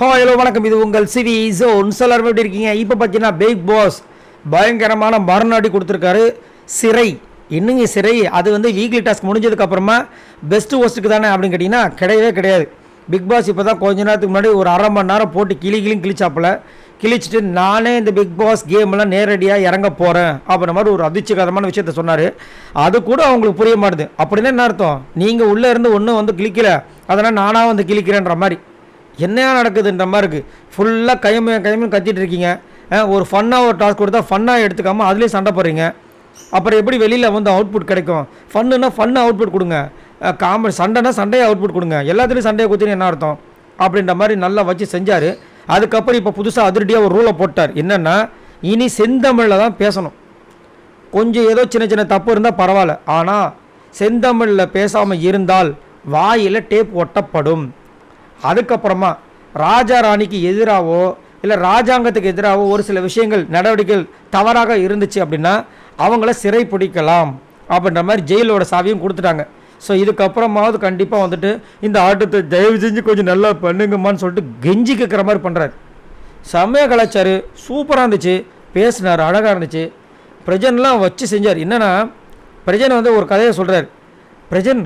Hello வணக்கம், இது உங்கள் சிவி ஜோன். எல்லாரும் எப்படி இருக்கீங்க? இப்போ பார்த்தீங்கன்னா பிக் பாஸ் பயங்கரமான மறுநாடி கொடுத்துருக்காரு. சிறை என்னங்க சிறை? அது வீக்லி டாஸ்க் முடிஞ்சதுக்கப்புறமா பெஸ்ட் ஹோஸ்ட்டுக்கு தானே அப்படின்னு கேட்டிங்கன்னா கிடையவே கிடையாது. பிக் பாஸ் இப்போ தான் கொஞ்ச நேரத்துக்கு முன்னாடி ஒரு அரை மணி நேரம் போட்டு கிழிச்சாப்பில் கிழிச்சிட்டு நானே இந்த பிக் பாஸ் கேம்லாம் நேரடியாக இறங்க போகிறேன் அப்படின்ற மாதிரி ஒரு அதிர்ச்சிகரமான விஷயத்த சொன்னார். அது கூட அவங்களுக்கு புரிய மாட்டுது. அப்படின்னா என்ன அர்த்தம்? நீங்கள் உள்ளே இருந்து ஒன்றும் கிழிக்கல, அதனால் நானாக கிழிக்கிறேன்ற மாதிரி என்னையா நடக்குதுன்ற மாதிரி இருக்குது. ஃபுல்லாக கையமையும் கத்திட்டு இருக்கீங்க. ஒரு ஃபன்னாக ஒரு டாஸ்க் கொடுத்தா ஃபன்னாக எடுத்துக்காமல் அதுலேயும் சண்டை போடுறீங்க. அப்புறம் எப்படி வெளியில் அவுட்புட் கிடைக்கும்? ஃபன்னுன்னா ஃபன்னு அவுட்புட் கொடுங்க, சண்டைனா சண்டையை அவுட்புட் கொடுங்க. எல்லாத்துலேயும் சண்டையை கொடுத்துன்னு என்ன அர்த்தம் அப்படின்ற மாதிரி நல்லா வச்சு செஞ்சார். அதுக்கப்புறம் இப்போ புதுசாக அதிரடியாக ஒரு ரூலை போட்டார். என்னென்னா, இனி செந்தமிழில் தான் பேசணும். கொஞ்சம் ஏதோ சின்ன தப்பு இருந்தால் பரவாயில்ல, ஆனால் செந்தமிழில் பேசாமல் இருந்தால் வாயில் டேப் ஒட்டப்படும். அதுக்கப்புறமா ராஜா ராணிக்கு எதிராகவோ இல்லை ராஜாங்கத்துக்கு எதிராகவோ ஒரு சில விஷயங்கள் நடவடிக்கைகள் தவறாக இருந்துச்சு அப்படின்னா அவங்கள சிறை பிடிக்கலாம் அப்படின்ற மாதிரி ஜெயிலோட சாவியும் கொடுத்துட்டாங்க. ஸோ இதுக்கப்புறமாவது கண்டிப்பாக இந்த ஆட்டத்தை தயவு செஞ்சு கொஞ்சம் நல்லா பண்ணுங்கம்மான்னு சொல்லிட்டு கெஞ்சி கேட்குற மாதிரி பண்ணுறாரு. செம்மையாக கலாச்சாரு, சூப்பராக இருந்துச்சு, பேசினார், அழகாக இருந்துச்சு. பிரஜன்லாம் வச்சு செஞ்சார். என்னென்னா, பிரஜன் ஒரு கதையை சொல்கிறார். பிரஜன்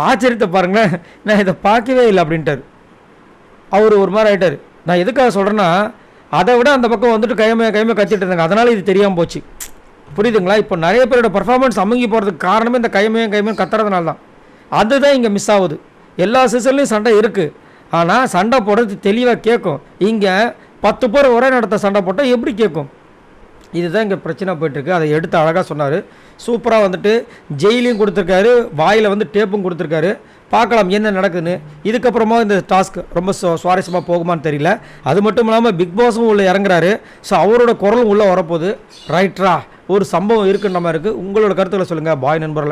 ஆச்சரியத்தை பாருங்களேன், நான் இதை பார்க்கவே இல்லை அப்படின்ட்டார். அவர் ஒரு மாதிரி ஆகிட்டார். நான் எதுக்காக சொல்கிறேன்னா, அதை விட அந்த பக்கம் கையமே கத்திட்டு இருந்தாங்க, அதனால் இது தெரியாமல் போச்சு. புரியுதுங்களா? இப்போ நிறைய பேரோட பர்ஃபார்மன்ஸ் அமுங்கி போகிறதுக்கு காரணமே இந்த கையமே கத்துறதுனால தான். அதுதான் இங்கே மிஸ் ஆகுது. எல்லா சீசன்லேயும் சண்டை இருக்குது, ஆனால் சண்டை போடுறது தெளிவாக கேட்கும். இங்கே 10 பேர் ஒரே நடத்த சண்டை போட்டால் எப்படி கேட்கும்? இதுதான் இங்கே பிரச்சனை போயிட்டுருக்கு. அதை எடுத்து அழகாக சொன்னார். சூப்பராக ஜெயிலையும் கொடுத்துருக்காரு, வாயில் டேப்பும் கொடுத்துருக்காரு. பார்க்கலாம் என்ன நடக்குதுன்னு. இதுக்கப்புறமா இந்த டாஸ்க் ரொம்ப சுவாரஸ்யமாக போகுமான்னு தெரியல. அது மட்டும் இல்லாமல் பிக் பாஸும் உள்ளே இறங்குறாரு. ஸோ அவரோட குரலும் உள்ளே வரப்போகுது. ரைட்ரா, ஒரு சம்பவம் இருக்குன்ற மாதிரி இருக்குது. உங்களோட கருத்துக்களை சொல்லுங்கள். பாய் நண்பர்களை.